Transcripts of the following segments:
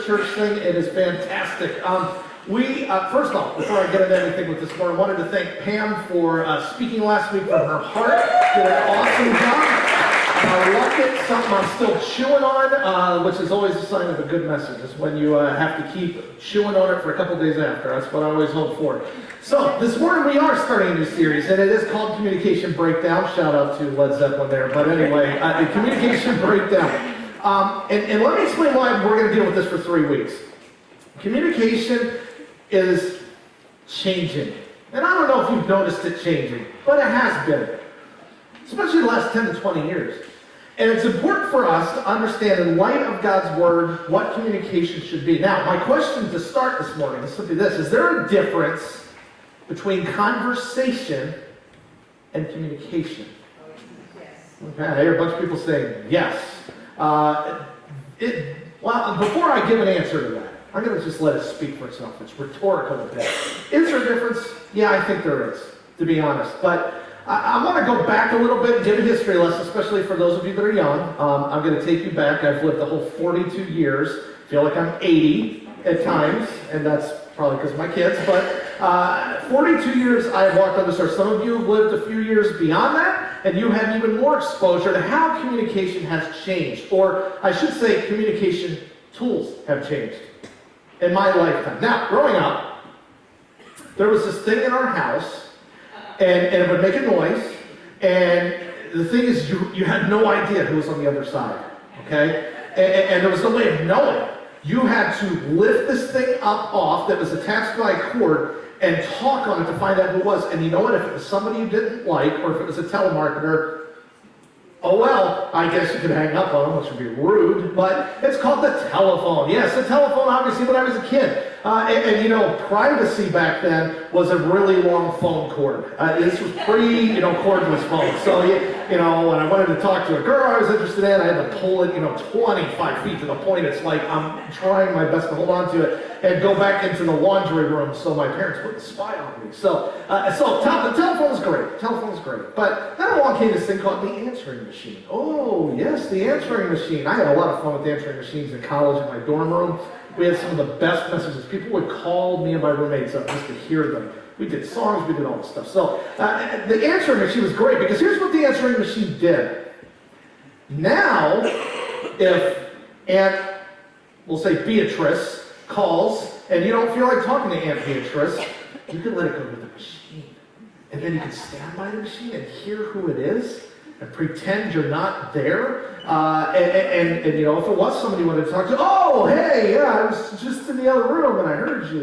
this church thing. It is fantastic. First off, before I get into anything with this morning, I wanted to thank Pam for speaking last week from her heart. Did an awesome job. I loved it. Something I'm still chewing on, which is always a sign of a good message. Is when you have to keep chewing on it for a couple days after. That's what I always hope for. So, this morning we are starting a new series, and it is called Communication Breakdown. Shout out to Led Zeppelin there. But anyway, Communication Breakdown. And let me explain why we're going to deal with this for 3 weeks. Communication is changing. And I don't know if you've noticed it changing, but it has been. Especially the last 10 to 20 years. And it's important for us to understand, in light of God's Word, what communication should be. Now, my question to start this morning is simply this. Is there a difference between conversation and communication? Okay, I hear a bunch of people saying yes. Well, before I give an answer to that, I'm going to just let it speak for itself. It's rhetorical a bit. Is there a difference? Yeah, I think there is, to be honest. But I want to go back a little bit and give a history lesson, especially for those of you that are young. I'm going to take you back. I've lived the whole 42 years. I feel like I'm 80 at times, and that's probably because of my kids. But 42 years I've walked on this earth. Some of you have lived a few years beyond that, and you have even more exposure to how communication has changed. Or I should say communication tools have changed in my lifetime. Now, growing up, there was this thing in our house, and it would make a noise, and the thing is, you had no idea who was on the other side, okay? And there was no way of knowing. You had to lift this thing up off that was attached by a cord and talk on it to find out who it was. And you know what? If it was somebody you didn't like, or if it was a telemarketer, oh well, I guess you could hang up on them, which would be rude, but it's called the telephone. Yes, the telephone, obviously, when I was a kid. And you know, privacy back then was a really long phone cord. This was cordless phone. So, you know, when I wanted to talk to a girl I was interested in, I had to pull it, 25 feet to the point. It's like I'm trying my best to hold on to it and go back into the laundry room so my parents wouldn't spy on me. So the telephone was great. Telephone was great. But then along came this thing called the answering machine. Oh, yes, the answering machine. I had a lot of fun with answering machines in college in my dorm room. We had some of the best messages. People would call me and my roommates up just to hear them. We did songs, we did all this stuff. So the answering machine was great because here's what the answering machine did. Now, if we'll say Beatrice calls and you don't feel like talking to Aunt Beatrice, you can let it go to the machine. And then you can stand by the machine and hear who it is and pretend you're not there. And if it was somebody you wanted to talk to, oh, hey, yeah, I was just in the other room and I heard you,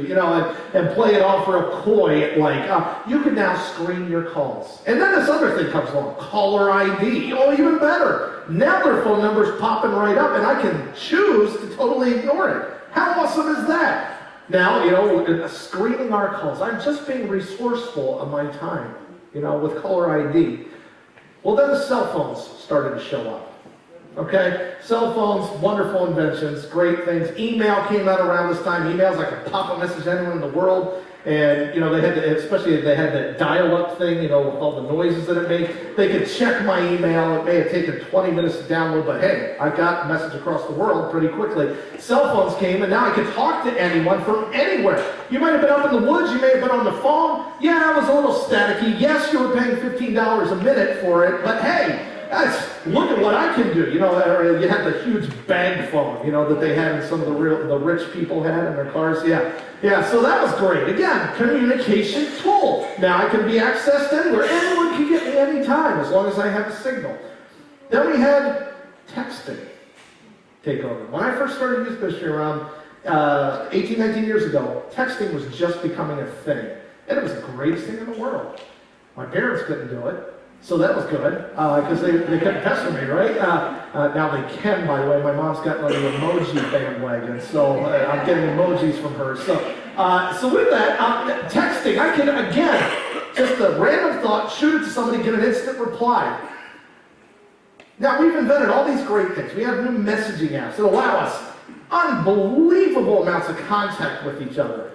and play it off real coy, like, you can now screen your calls. And then this other thing comes along, caller ID. Oh, even better. Now their phone number's popping right up and I can choose to totally ignore it. How awesome is that? Now, screening our calls. I'm just being resourceful of my time, with caller ID. Well, then the cell phones started to show up. Okay? Cell phones, wonderful inventions, great things. Email came out around this time. Emails, I could pop a message anywhere in the world. And, they had that dial-up thing, with all the noises that it made. They could check my email. It may have taken 20 minutes to download, but hey, I got a message across the world pretty quickly. Cell phones came, and now I could talk to anyone from anywhere. You might have been up in the woods. You may have been on the phone. Yeah, it was a little staticky. Yes, you were paying $15 a minute for it, but hey, look at what I can do. You had the huge bag phone, that they had in some of the rich people had in their cars. Yeah, so that was great. Again, communication tool. Now I can be accessed anywhere. Anyone can get me anytime as long as I have a signal. Then we had texting take over. When I first started youth ministry around 18, 19 years ago, texting was just becoming a thing. And it was the greatest thing in the world. My parents couldn't do it. So that was good, because they couldn't pester me, right? Now they can, by the way. My mom's gotten on the emoji bandwagon, so I'm getting emojis from her. So with that, texting, I can, again, just a random thought, shoot it to somebody, get an instant reply. Now, we've invented all these great things. We have new messaging apps that allow us unbelievable amounts of contact with each other.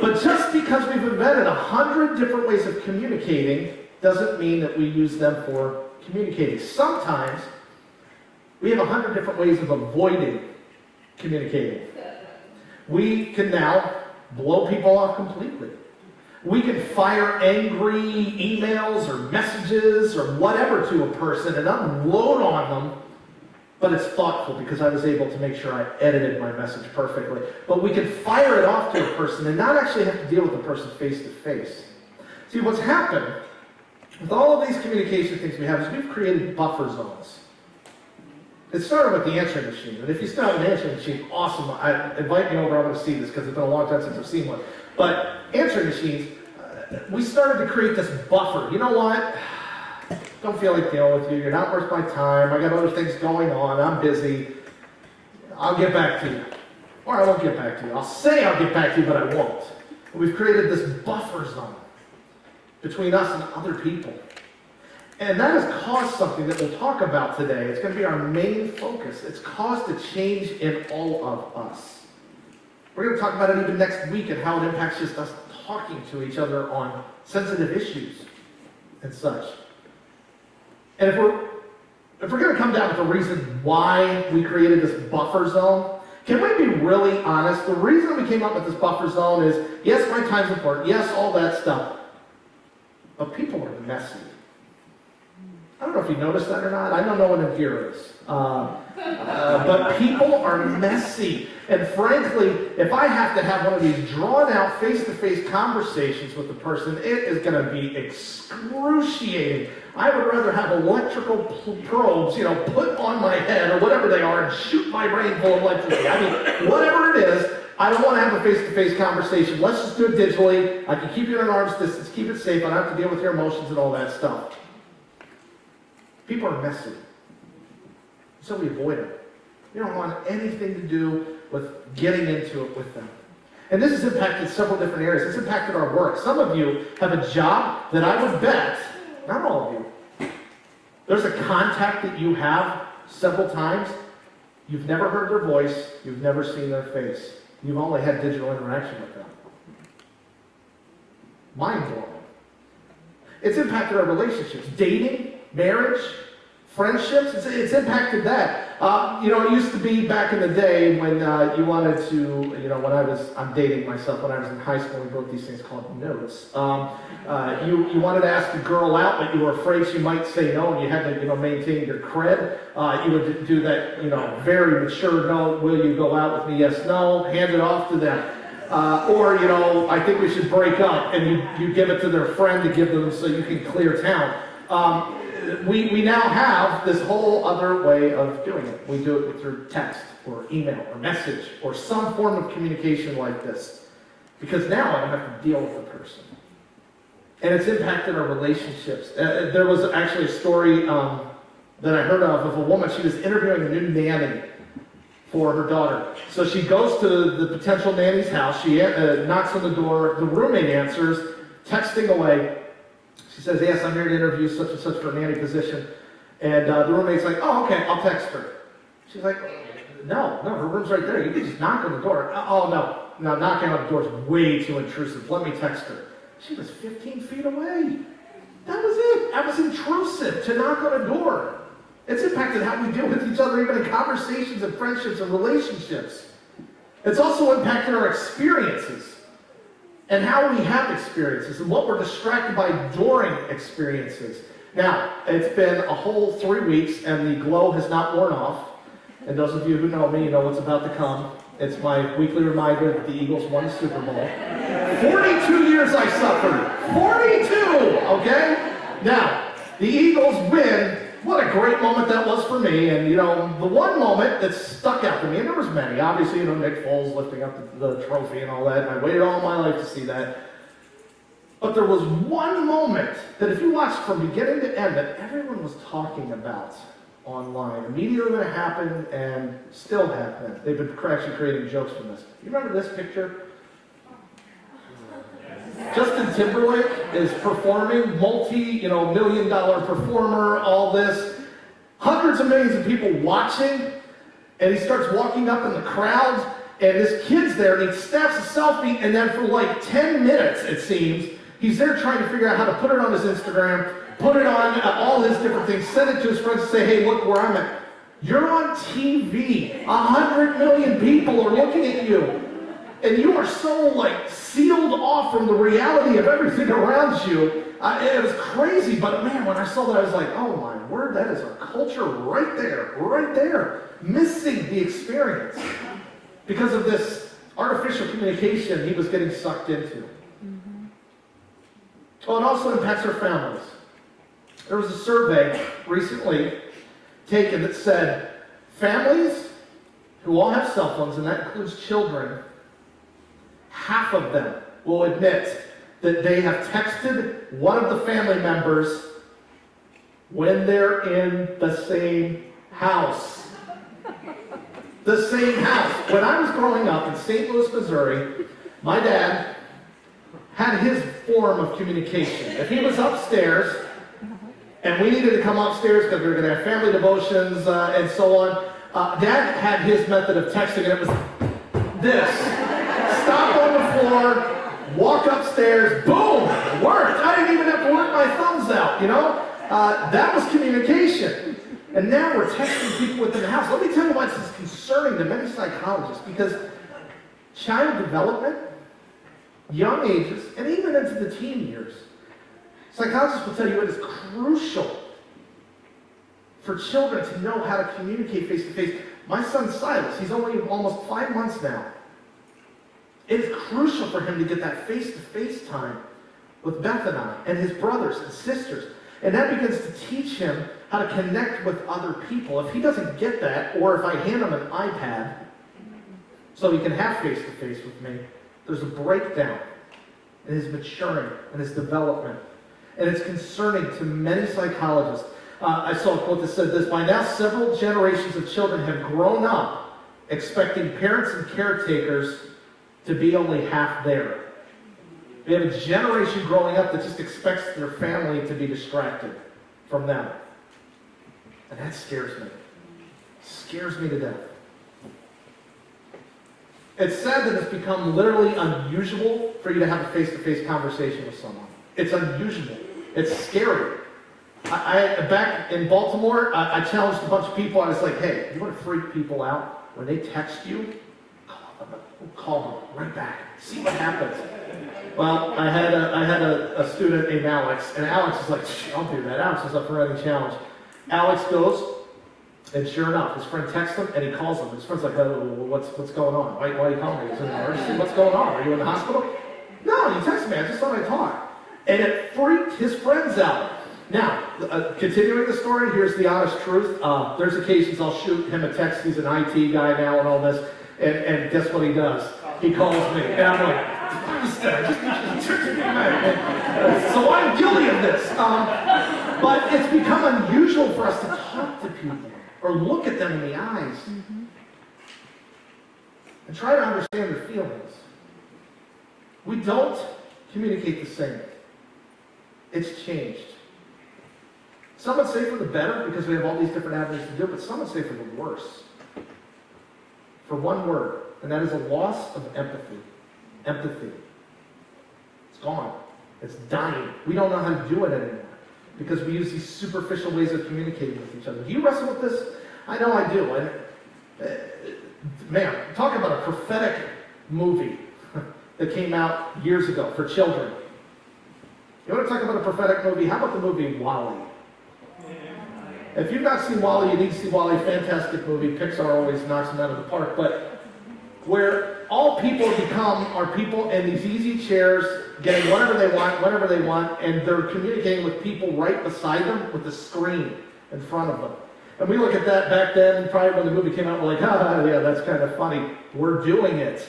But just because we've invented 100 different ways of communicating doesn't mean that we use them for communicating. Sometimes we have 100 different ways of avoiding communicating. We can now blow people off completely. We can fire angry emails or messages or whatever to a person and unload on them, but it's thoughtful because I was able to make sure I edited my message perfectly. But we can fire it off to a person and not actually have to deal with the person face to face. See, what's happened with all of these communication things we have is we've created buffer zones. It started with the answering machine, and if you still have an answering machine, awesome. Invite me over, I want to see this because it's been a long time since I've seen one. But answering machines, we started to create this buffer. You know what? Don't feel like dealing with you. You're not worth my time. I got other things going on. I'm busy. I'll get back to you. Or I won't get back to you. I'll say I'll get back to you, but I won't. We've created this buffer zone between us and other people. And that has caused something that we'll talk about today. It's going to be our main focus. It's caused a change in all of us. We're going to talk about it even next week and how it impacts just us talking to each other on sensitive issues and such. And if we're going to come down to the reason why we created this buffer zone, can we be really honest? The reason we came up with this buffer zone is, yes, my time's important, yes, all that stuff, but people are messy. I don't know if you noticed that or not. I know no one in here is. But people are messy. And frankly, if I have to have one of these drawn-out, face-to-face conversations with the person, it is going to be excruciating. I would rather have electrical probes, put on my head or whatever they are and shoot my brain full of electricity. I mean, whatever it is, I don't want to have a face-to-face conversation. Let's just do it digitally. I can keep you at an arm's distance, keep it safe. I don't have to deal with your emotions and all that stuff. People are messy, so we avoid it. We don't want anything to do with getting into it with them. And this has impacted several different areas. It's impacted our work. Some of you have a job that I would bet, not all of you, there's a contact that you have several times. You've never heard their voice. You've never seen their face. You've only had digital interaction with them. Mind-blowing. It's impacted our relationships. Dating, marriage, friendships, it's impacted that. It used to be back in the day when you wanted to, I'm dating myself, when I was in high school, we wrote these things called notes. You wanted to ask a girl out, but you were afraid she might say no, and you had to, maintain your cred. You would do that, very mature no, will you go out with me, yes, no, hand it off to them. Or, I think we should break up, and you give it to their friend to give them so you can clear town. We now have this whole other way of doing it. We do it through text or email or message or some form of communication like this. Because now I don't have to deal with the person. And it's impacted our relationships. There was actually a story that I heard of a woman. She was interviewing a new nanny for her daughter. So she goes to the potential nanny's house. She knocks on the door. The roommate answers, texting away. She says, yes, I'm here to interview such and such for a nanny position. And the roommate's like, oh, okay, I'll text her. She's like, no, her room's right there. You can just knock on the door. Oh, no, knocking on the door is way too intrusive. Let me text her. She was 15 feet away. That was it. That was intrusive to knock on a door. It's impacted how we deal with each other, even in conversations and friendships and relationships. It's also impacted our experiences and how we have experiences and what we're distracted by during experiences. Now, it's been a whole 3 weeks and the glow has not worn off. And those of you who know me, you know what's about to come. It's my weekly reminder that the Eagles won the Super Bowl. 42 years I suffered. 42, okay? Now, the Eagles win. What a great moment that was for me. And, the one moment that stuck out to me, and there was many. Obviously, Nick Foles lifting up the trophy and all that, and I waited all my life to see that. But there was one moment that if you watched from beginning to end that everyone was talking about online, immediately when it happened and still happened. They've been actually creating jokes from this. You remember this picture? Justin Timberlake is performing, multi-million-dollar performer, all this. Hundreds of millions of people watching, and he starts walking up in the crowd, and this kid's there, and he snaps a selfie, and then for like 10 minutes, it seems, he's there trying to figure out how to put it on his Instagram, put it on all his different things, send it to his friends and say, hey, look where I'm at. You're on TV. 100 million people are looking at you. And you are so like sealed off from the reality of everything around you. It was crazy, but man, when I saw that, I was like, oh my word, that is our culture right there, missing the experience because of this artificial communication he was getting sucked into. Oh, it also impacts our families. There was a survey recently taken that said families who all have cell phones, and that includes children, half of them will admit that they have texted one of the family members when they're in the same house. The same house. When I was growing up in St. Louis, Missouri, my dad had his form of communication. If he was upstairs, and we needed to come upstairs because we were going to have family devotions and so on, Dad had his method of texting, and it was this. Stop on the floor, walk upstairs, boom, it worked. I didn't even have to work my thumbs out, you know? That was communication. And now we're texting people within the house. Let me tell you why this is concerning to many psychologists, because child development, young ages, and even into the teen years, psychologists will tell you it is crucial for children to know how to communicate face-to-face. My son Silas, he's only almost 5 months now. It is crucial for him to get that face-to-face time with Beth and I, and his brothers and sisters. And that begins to teach him how to connect with other people. If he doesn't get that, or if I hand him an iPad so he can have face-to-face with me, there's a breakdown in his maturing and his development. And it's concerning to many psychologists. I saw a quote that said this: by now, several generations of children have grown up expecting parents and caretakers to be only half there. We have a generation growing up that just expects their family to be distracted from them. And that scares me. Scares me to death. It's sad that it's become literally unusual for you to have a face-to-face conversation with someone. It's unusual. It's scary. Back in Baltimore, I challenged a bunch of people. I was like, hey, you want to freak people out? When they text you, call them right back. See what happens. Well, I had a student named Alex, and Alex is like, I'll do that. Alex is up for any challenge. Alex goes, and sure enough, his friend texts him, and he calls him. His friend's like, oh, what's going on? Why are you calling me? He's in an emergency. What's going on? Are you in the hospital? No, you texted me. I just thought I'd talk. And it freaked his friends out. Now, continuing the story, here's the honest truth. There's occasions I'll shoot him a text. He's an IT guy now and all this. And guess what he does? He calls me. And I'm like, so I'm guilty of this. But it's become unusual for us to talk to people or look at them in the eyes and try to understand their feelings. We don't communicate the same. It's changed. Some would say for the better because we have all these different avenues to do it, but some would say for the worse. For one word, and that is a loss of empathy. Empathy. It's gone. It's dying. We don't know how to do it anymore because we use these superficial ways of communicating with each other. Do you wrestle with this? I know I do. And man, talk about a prophetic movie that came out years ago for children. You want to talk about a prophetic movie? How about the movie WALL-E? If you've not seen WALL-E, you need to see WALL-E. Fantastic movie. Pixar always knocks them out of the park. But where all people become are people in these easy chairs, getting whatever they want, whenever they want, and they're communicating with people right beside them with the screen in front of them. And we look at that back then, probably when the movie came out, we're like, yeah, that's kind of funny. We're doing it.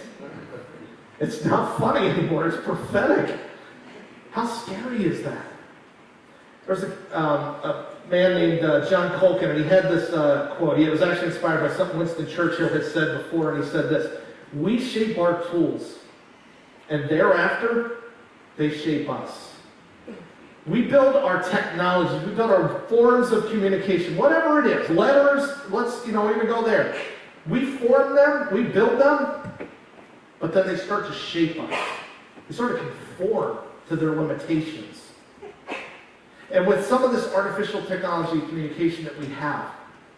It's not funny anymore. It's prophetic. How scary is that? There's a man named John Colkin, and he had this quote. It was actually inspired by something Winston Churchill had said before, and he said this: we shape our tools, and thereafter, they shape us. We build our technology, we build our forms of communication, whatever it is, letters, let's, even go there. We form them, we build them, but then they start to shape us. They sort of conform to their limitations. And with some of this artificial technology communication that we have,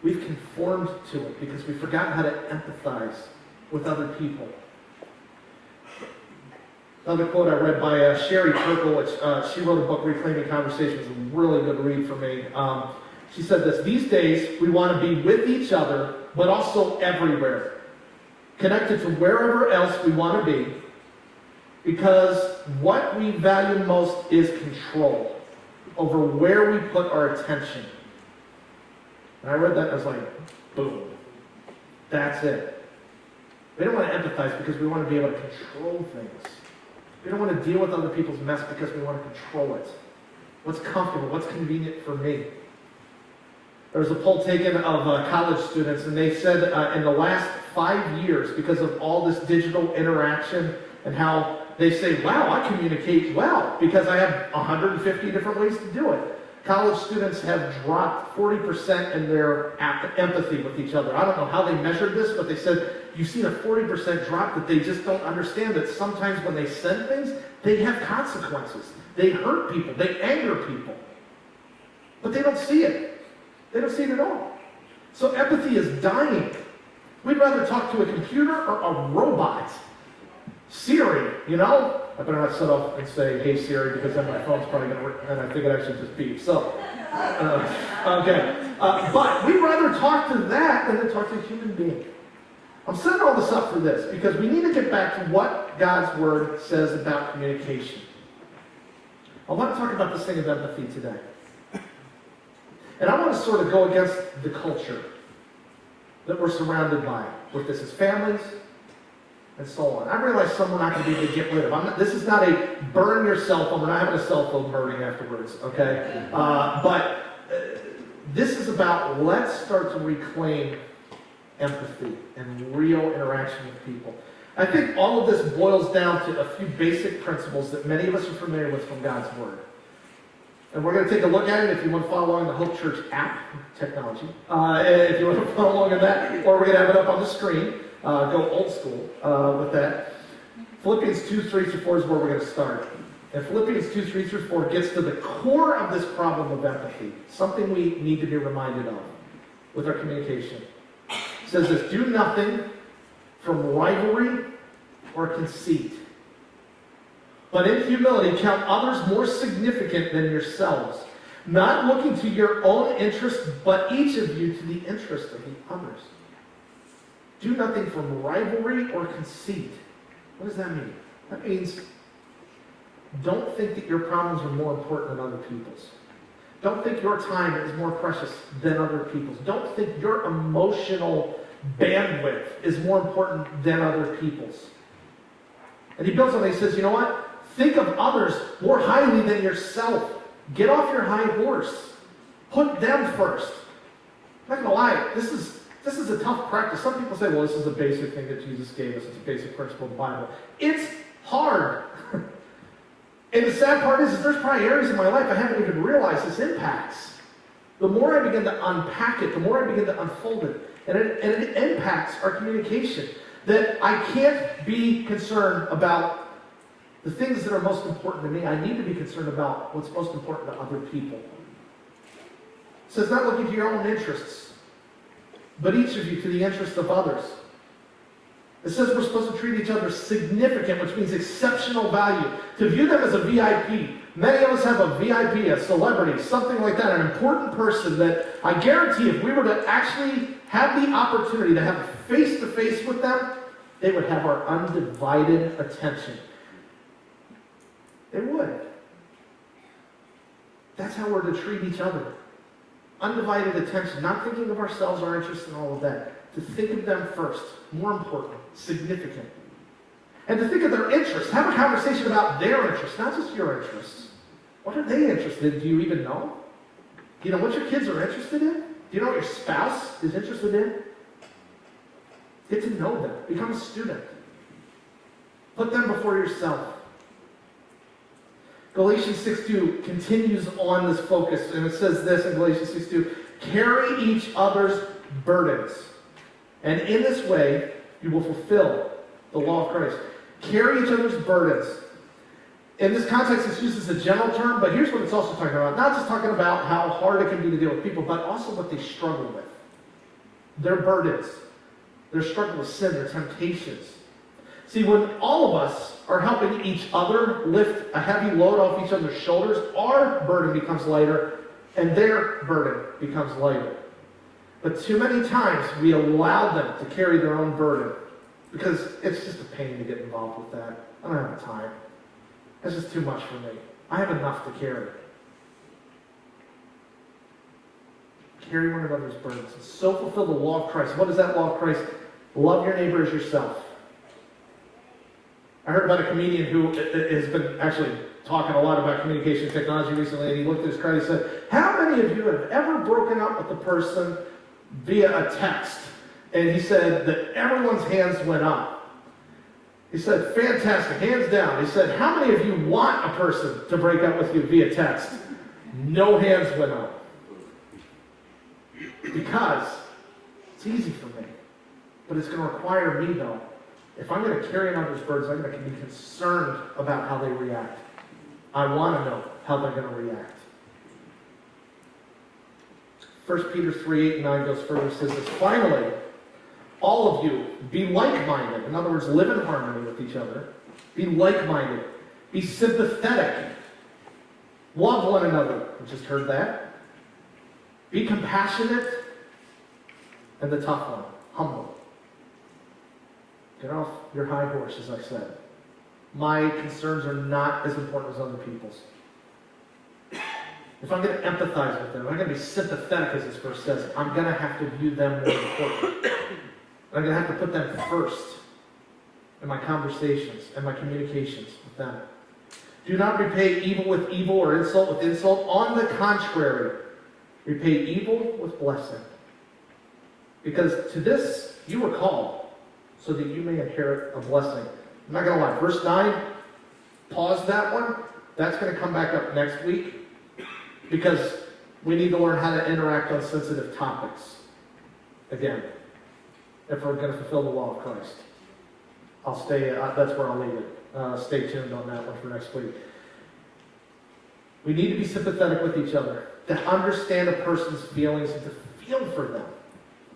We've conformed to it because we've forgotten how to empathize with other people. Another quote I read by Sherry Turkle, she wrote a book, Reclaiming Conversation. It's a really good read for me. She said this: these days, we want to be with each other, but also everywhere. Connected to wherever else we want to be, because what we value most is control over where we put our attention. And I read that and I was like, boom. That's it. We don't want to empathize because we want to be able to control things. We don't want to deal with other people's mess because we want to control it. What's comfortable, what's convenient for me. There was a poll taken of college students, and they said in the last 5 years, because of all this digital interaction and how they say, wow, I communicate well because I have 150 different ways to do it. College students have dropped 40% in their empathy with each other. I don't know how they measured this, but they said you've seen a 40% drop, that they just don't understand that sometimes when they send things, they have consequences. They hurt people. They anger people. But they don't see it. They don't see it at all. So empathy is dying. We'd rather talk to a computer or a robot. Siri, you know? I better not set off and say, hey Siri, because then my phone's probably going to work, and I think it actually just beeps. So, okay. But we'd rather talk to that than to talk to a human being. I'm setting all this up for this, because we need to get back to what God's Word says about communication. I want to talk about this thing of empathy today. And I want to sort of go against the culture that we're surrounded by with this as families and so on. I realize some we're not going to be able to get rid of. This is not a burn your cell phone. We're not having a cell phone burning afterwards, okay? But this is about, let's start to reclaim empathy and real interaction with people. I think all of this boils down to a few basic principles that many of us are familiar with from God's Word. And we're going to take a look at it if you want to follow along the Hope Church app technology. If you want to follow along in that, or we're going to have it up on the screen. Go old school with that. Philippians 2, 3 through 4 is where we're going to start. And Philippians 2, 3 through 4 gets to the core of this problem of empathy, something we need to be reminded of with our communication. It says this: do nothing from rivalry or conceit, but in humility count others more significant than yourselves, not looking to your own interest, but each of you to the interest of the others. Do nothing from rivalry or conceit. What does that mean? That means don't think that your problems are more important than other people's. Don't think your time is more precious than other people's. Don't think your emotional bandwidth is more important than other people's. And he builds on it. He says, you know what? Think of others more highly than yourself. Get off your high horse. Put them first. I'm not going to lie. This is a tough practice. Some people say, well, this is a basic thing that Jesus gave us. It's a basic principle of the Bible. It's hard. And the sad part is there's probably areas in my life I haven't even realized this impacts. The more I begin to unpack it, the more I begin to unfold it. And it impacts our communication. That I can't be concerned about the things that are most important to me. I need to be concerned about what's most important to other people. It says not looking to your own interests, but each of you to the interest of others. It says we're supposed to treat each other significant, which means exceptional value. To view them as a VIP. Many of us have a VIP, a celebrity, something like that, an important person that I guarantee if we were to actually have the opportunity to have face-to-face with them, they would have our undivided attention. They would. That's how we're to treat each other. Undivided attention, not thinking of ourselves, our interests, and all of that. To think of them first, more important, significant. And to think of their interests. Have a conversation about their interests, not just your interests. What are they interested in? Do you even know? Do you know what your kids are interested in? Do you know what your spouse is interested in? Get to know them. Become a student. Put them before yourself. Galatians 6:2 continues on this focus, and it says this in Galatians 6:2, carry each other's burdens, and in this way you will fulfill the law of Christ. Carry each other's burdens. In this context, it's used as a general term, but here's what it's also talking about. Not just talking about how hard it can be to deal with people, but also what they struggle with. their burdens, their struggle with sin, their temptations. See, when all of us are helping each other lift a heavy load off each other's shoulders, our burden becomes lighter and their burden becomes lighter. But too many times we allow them to carry their own burden because it's just a pain to get involved with that. I don't have the time. That's just too much for me. I have enough to carry. Carry one another's burdens and so fulfill the law of Christ. What is that law of Christ? Love your neighbor as yourself. I heard about a comedian who has been actually talking a lot about communication technology recently, and he looked at his crowd and he said, how many of you have ever broken up with a person via a text? And he said that everyone's hands went up. He said, fantastic, hands down. He said, how many of you want a person to break up with you via text? No hands went up. Because it's easy for me. But it's going to require me, though. If I'm going to carry another's burdens, I'm going to be concerned about how they react. I want to know how they're going to react. 1 Peter 3, 8, and 9 goes further and says this, finally, all of you, be like-minded. In other words, live in harmony with each other. Be like-minded. Be sympathetic. Love one another. We just heard that. Be compassionate. And the tough one, humble. Get off your high horse, as I said. My concerns are not as important as other people's. If I'm going to empathize with them, if I'm going to be sympathetic, as this verse says, I'm going to have to view them more important. I'm going to have to put them first in my conversations and my communications with them. Do not repay evil with evil or insult with insult. On the contrary, repay evil with blessing. Because to this you were called, so that you may inherit a blessing. I'm not going to lie. Verse 9, pause that one. That's going to come back up next week because we need to learn how to interact on sensitive topics again if we're going to fulfill the law of Christ. I'll stay, that's where I'll leave it. Stay tuned on that one for next week. We need to be sympathetic with each other, to understand a person's feelings and to feel for them.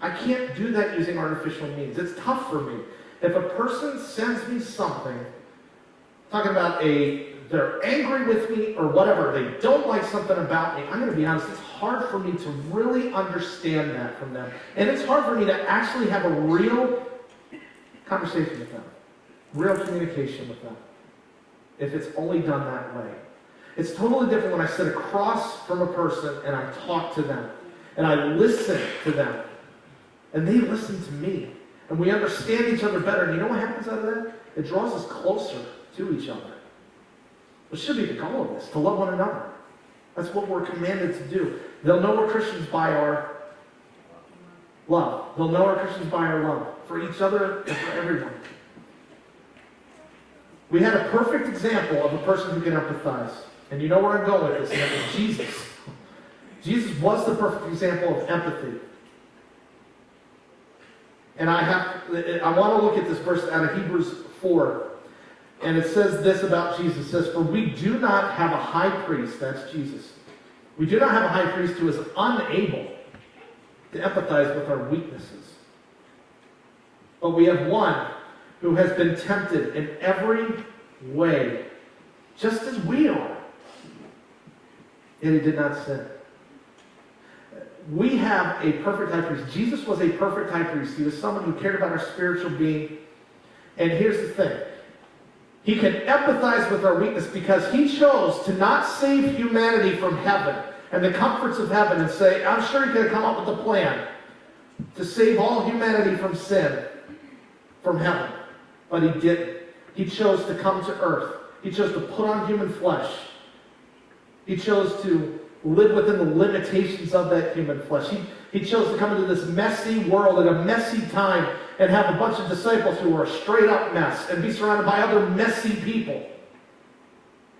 I can't do that using artificial means. It's tough for me. If a person sends me something, talking about they're angry with me or whatever, they don't like something about me, I'm going to be honest, it's hard for me to really understand that from them. And it's hard for me to actually have a real conversation with them, real communication with them, if it's only done that way. It's totally different when I sit across from a person and I talk to them and I listen to them. And they listen to me. And we understand each other better. And you know what happens out of that? It draws us closer to each other. It should be the goal of this, to love one another. That's what we're commanded to do. They'll know we're Christians by our love. They'll know we're Christians by our love for each other and for everyone. We had a perfect example of a person who can empathize. And you know where I'm going with this, and that is Jesus. Jesus was the perfect example of empathy. And I want to look at this verse out of Hebrews 4. And it says this about Jesus. It says, for we do not have a high priest, that's Jesus. We do not have a high priest who is unable to empathize with our weaknesses. But we have one who has been tempted in every way, just as we are. Yet he did not sin. We have a perfect high priest. Jesus was a perfect high priest. He was someone who cared about our spiritual being. And here's the thing. He can empathize with our weakness because he chose to not save humanity from heaven and the comforts of heaven and say, I'm sure he could have come up with a plan to save all humanity from sin, from heaven. But he didn't. He chose to come to earth. He chose to put on human flesh. He chose to live within the limitations of that human flesh. He chose to come into this messy world at a messy time and have a bunch of disciples who were a straight up mess and be surrounded by other messy people.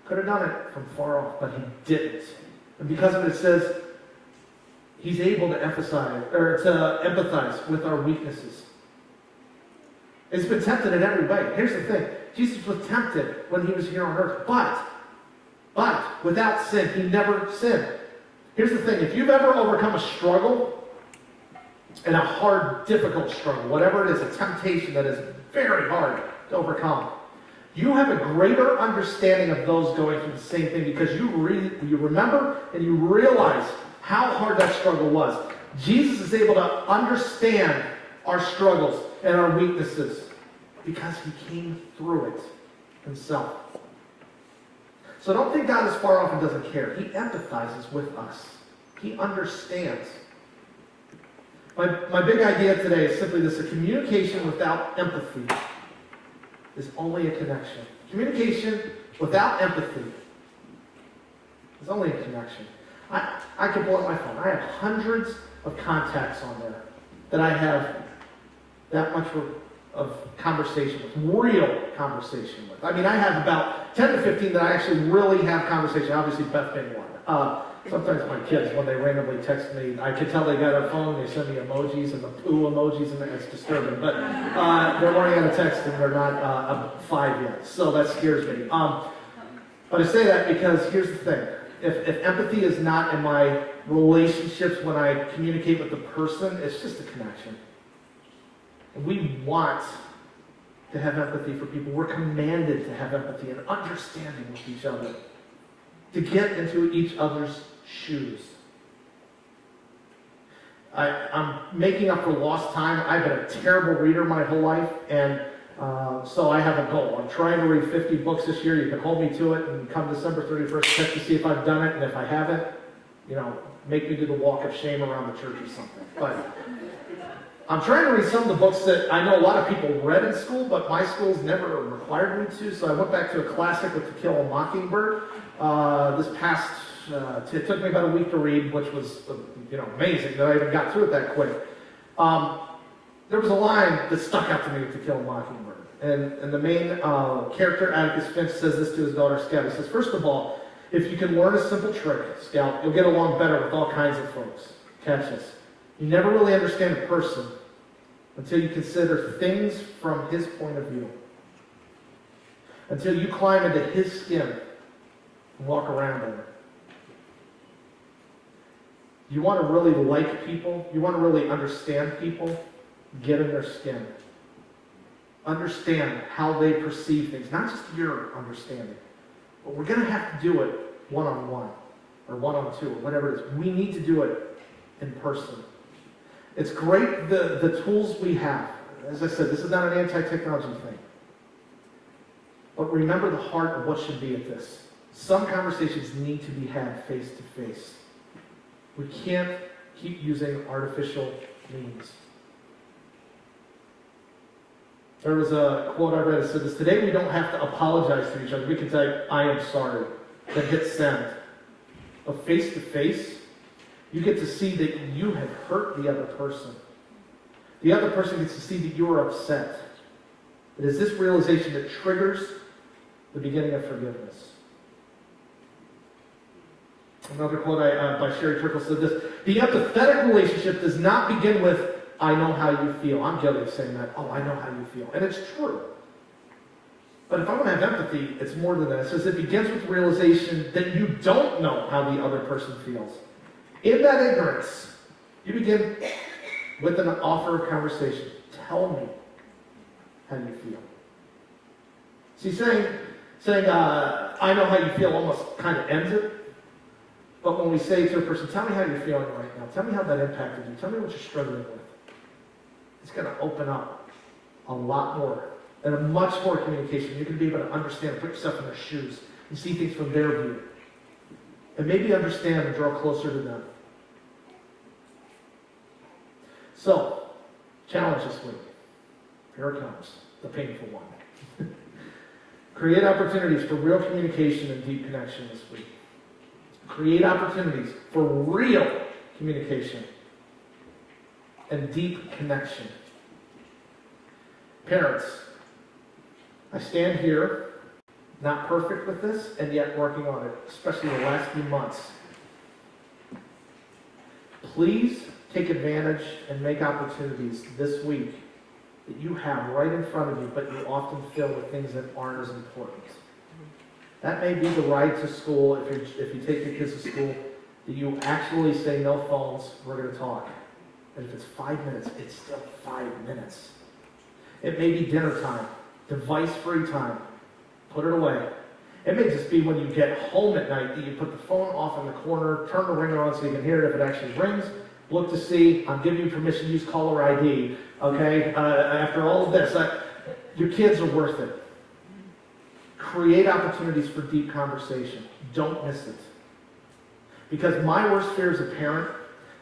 Could have done it from far off, but he didn't. And because of it, it says he's able to empathize with our weaknesses. He's been tempted in every way. Here's the thing. Jesus was tempted when he was here on earth, but without sin, he never sinned. Here's the thing. If you've ever overcome a struggle, and a hard, difficult struggle, whatever it is, a temptation that is very hard to overcome, you have a greater understanding of those going through the same thing because you remember and you realize how hard that struggle was. Jesus is able to understand our struggles and our weaknesses because he came through it himself. So don't think God is far off and doesn't care. He empathizes with us. He understands. My big idea today is simply this: a communication without empathy is only a connection. Communication without empathy is only a connection. I can pull up my phone. I have hundreds of contacts on there that I have that much of conversation with, real conversation with. I mean, I have about 10 to 15 that I actually really have conversation. Obviously, Beth being one. Sometimes my kids, when they randomly text me, I can tell they got their phone, they send me emojis and the poo emojis, and it's disturbing. But they're learning how to text and they're not 5 yet, so that scares me. But I say that because here's the thing. If empathy is not in my relationships when I communicate with the person, it's just a connection. And we want to have empathy for people. We're commanded to have empathy and understanding with each other, to get into each other's shoes. I'm making up for lost time. I've been a terrible reader my whole life, and so I have a goal. I'm trying to read 50 books this year. You can hold me to it, and come December 31st, check to see if I've done it, and if I haven't, make me do the walk of shame around the church or something. But I'm trying to read some of the books that I know a lot of people read in school, but my schools never required me to, so I went back to a classic with To Kill a Mockingbird. It took me about a week to read, which was amazing that I even got through it that quick. There was a line that stuck out to me with To Kill a Mockingbird. And the main character, Atticus Finch, says this to his daughter, Scout. He says, first of all, if you can learn a simple trick, Scout, you'll get along better with all kinds of folks. Catch this. You never really understand a person until you consider things from his point of view. Until you climb into his skin and walk around in it. You want to really like people, you want to really understand people, get in their skin. Understand how they perceive things, not just your understanding. But we're going to have to do it one-on-one, or one-on-two, or whatever it is. We need to do it in person. It's great, the tools we have. As I said, this is not an anti-technology thing. But remember the heart of what should be at this. Some conversations need to be had face-to-face. We can't keep using artificial means. There was a quote I read that said this: today we don't have to apologize to each other. We can type, I am sorry, then hit send. But face to face, you get to see that you have hurt the other person. The other person gets to see that you are upset. It is this realization that triggers the beginning of forgiveness. Another quote by Sherry Turkle said this: the empathetic relationship does not begin with, I know how you feel. I'm guilty of saying that. Oh, I know how you feel. And it's true. But if I'm going to have empathy, it's more than that. It says it begins with the realization that you don't know how the other person feels. In that ignorance, you begin with an offer of conversation. Tell me how you feel. See, saying I know how you feel almost kind of ends it. But when we say to a person, tell me how you're feeling right now. Tell me how that impacted you. Tell me what you're struggling with. It's going to open up a lot more and a much more communication. You're going to be able to understand, put yourself in their shoes, and see things from their view. And maybe understand and draw closer to them. So, challenge this week. Here it comes, the painful one. Create opportunities for real communication and deep connection this week. Create opportunities for real communication and deep connection. Parents, I stand here, not perfect with this, and yet working on it, especially the last few months. Please take advantage and make opportunities this week that you have right in front of you, but you often fill with things that aren't as important. That may be the ride to school, if you take your kids to school, that you actually say, no phones, we're going to talk. And if it's 5 minutes, it's still 5 minutes. It may be dinner time, device-free time. Put it away. It may just be when you get home at night that you put the phone off in the corner, turn the ringer on so you can hear it if it actually rings, look to see. I'm giving you permission to use caller ID, okay? After all of this, your kids are worth it. Create opportunities for deep conversation. Don't miss it. Because my worst fear as a parent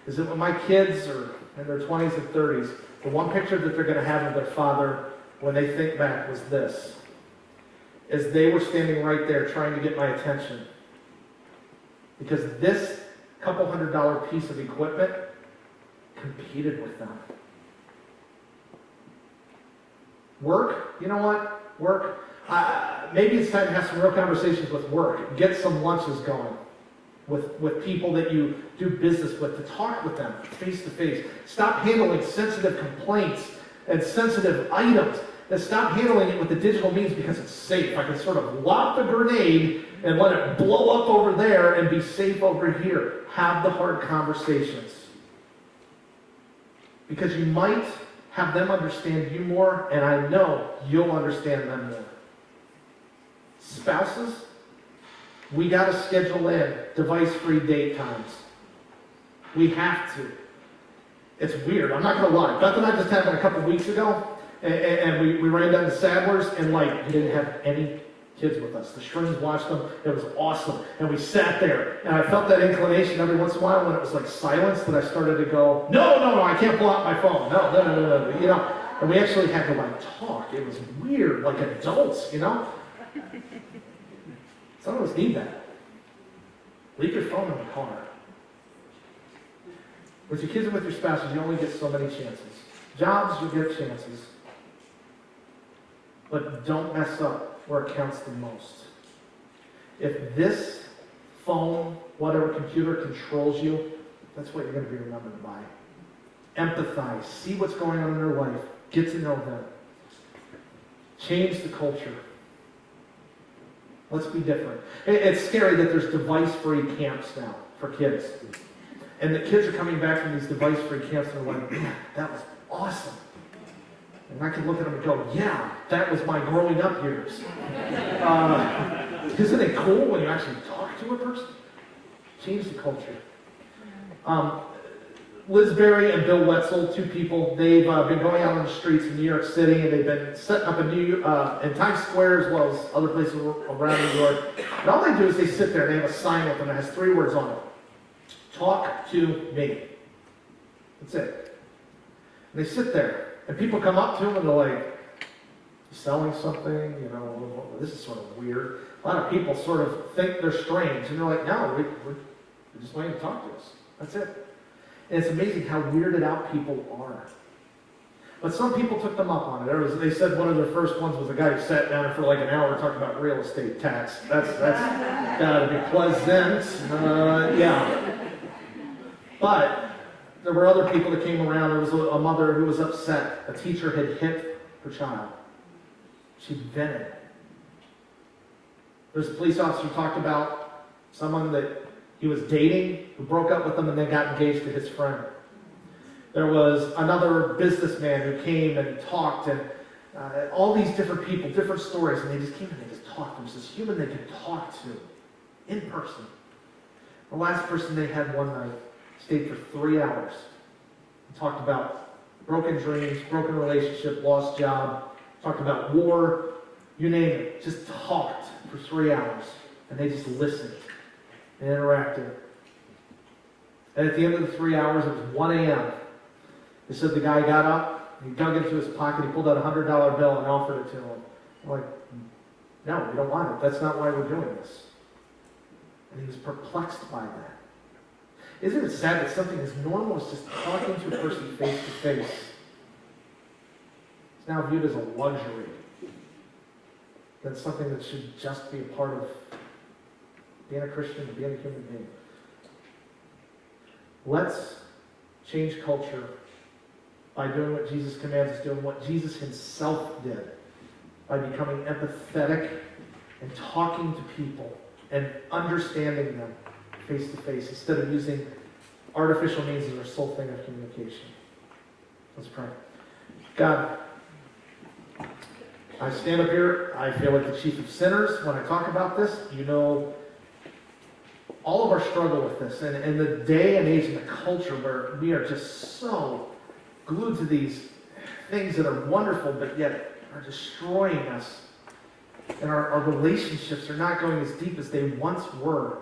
is that when my kids are in their 20s and 30s, the one picture that they're going to have of their father when they think back was this. As they were standing right there trying to get my attention. Because this couple $100 piece of equipment competed with them. Work, you know what? Work. Maybe it's time to have some real conversations with work. Get some lunches going with people that you do business with, to talk with them face to face. Stop handling sensitive complaints and sensitive items. And stop handling it with the digital means because it's safe. I can sort of lob the grenade and let it blow up over there and be safe over here. Have the hard conversations. Because you might have them understand you more, and I know you'll understand them more. Spouses, we got to schedule in device-free date times. We have to. It's weird. I'm not going to lie. Beth and I just had one a couple weeks ago, and we ran down to Sadler's, and we didn't have any kids with us. The Shrins watched them. It was awesome. And we sat there, and I felt that inclination every once in a while when it was like silence that I started to go, no, I can't pull out my phone. No. You know, and we actually had to talk. It was weird, like adults, you know. Some of us need that. Leave your phone in the car. With your kids and with your spouses, you only get so many chances. Jobs, you get chances. But don't mess up where it counts the most. If this phone, whatever computer controls you, that's what you're going to be remembered by. Empathize. See what's going on in their life. Get to know them. Change the culture. Let's be different. It's scary that there's device-free camps now for kids. And the kids are coming back from these device-free camps and they're like, man, that was awesome. And I can look at them and go, yeah, that was my growing up years. Isn't it cool when you actually talk to a person? Change the culture. Liz Berry and Bill Wetzel, two people, they've been going out on the streets in New York City, and they've been setting up in Times Square as well as other places around New York. And all they do is they sit there and they have a sign with them that has 3 words on it. Talk to me. That's it. And they sit there, and people come up to them and they're like, you selling something? You know, this is sort of weird. A lot of people sort of think they're strange, and they're like, no, we're just waiting to talk to us. That's it. And it's amazing how weirded out people are. But some people took them up on it. They said one of their first ones was a guy who sat down for like an hour talking about real estate tax. That's gotta be pleasant. Yeah. But there were other people that came around. There was a mother who was upset. A teacher had hit her child. She vented. There's a police officer who talked about someone that he was dating, who broke up with him and then got engaged to his friend. There was another businessman who came and talked, and all these different people, different stories, and they just came and they just talked. There was this human they could talk to in person. The last person they had one night stayed for 3 hours and talked about broken dreams, broken relationship, lost job, talked about war, you name it. Just talked for 3 hours, and they just listened and interacted. And at the end of the 3 hours, it was 1 a.m. They said the guy got up, he dug into his pocket, he pulled out a $100 bill and offered it to him. I'm like, no, we don't want it. That's not why we're doing this. And he was perplexed by that. Isn't it sad that something as normal as just talking to a person face to face is now viewed as a luxury than something that should just be a part of being a Christian and being a human being? Let's change culture by doing what Jesus commands us to do and what Jesus himself did, by becoming empathetic and talking to people and understanding them face to face instead of using artificial means is our sole thing of communication. Let's pray. God, I stand up here, I feel like the chief of sinners when I talk about this. You know all of our struggle with this, and in the day and age and the culture where we are just so glued to these things that are wonderful, but yet are destroying us. And our relationships are not going as deep as they once were.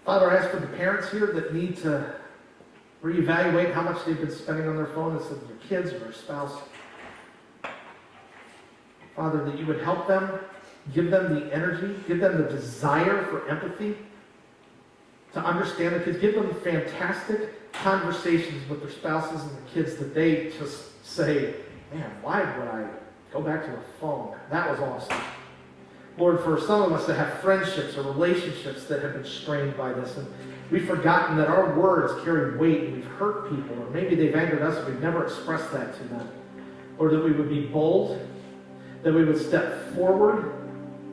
Father, I ask for the parents here that need to reevaluate how much they've been spending on their phone instead of their kids or their spouse. Father, that you would help them, give them the energy, give them the desire for empathy, to understand the kids, give them fantastic conversations with their spouses and the kids that they just say, man, why would I go back to a phone? That was awesome. Lord, for some of us that have friendships or relationships that have been strained by this, and we've forgotten that our words carry weight and we've hurt people, or maybe they've angered us and we've never expressed that to them. Or that we would be bold, that we would step forward,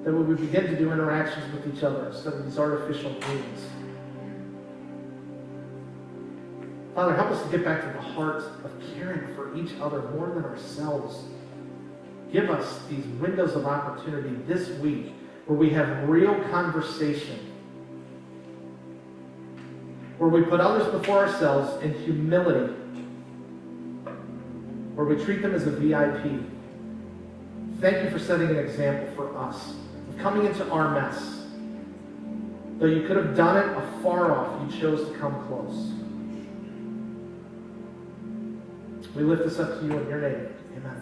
that we would begin to do interactions with each other instead of these artificial means. Father, help us to get back to the heart of caring for each other more than ourselves. Give us these windows of opportunity this week where we have real conversation, where we put others before ourselves in humility, where we treat them as a VIP. Thank you for setting an example for us of coming into our mess. Though you could have done it afar off, you chose to come close. We lift this up to you in your name. Amen.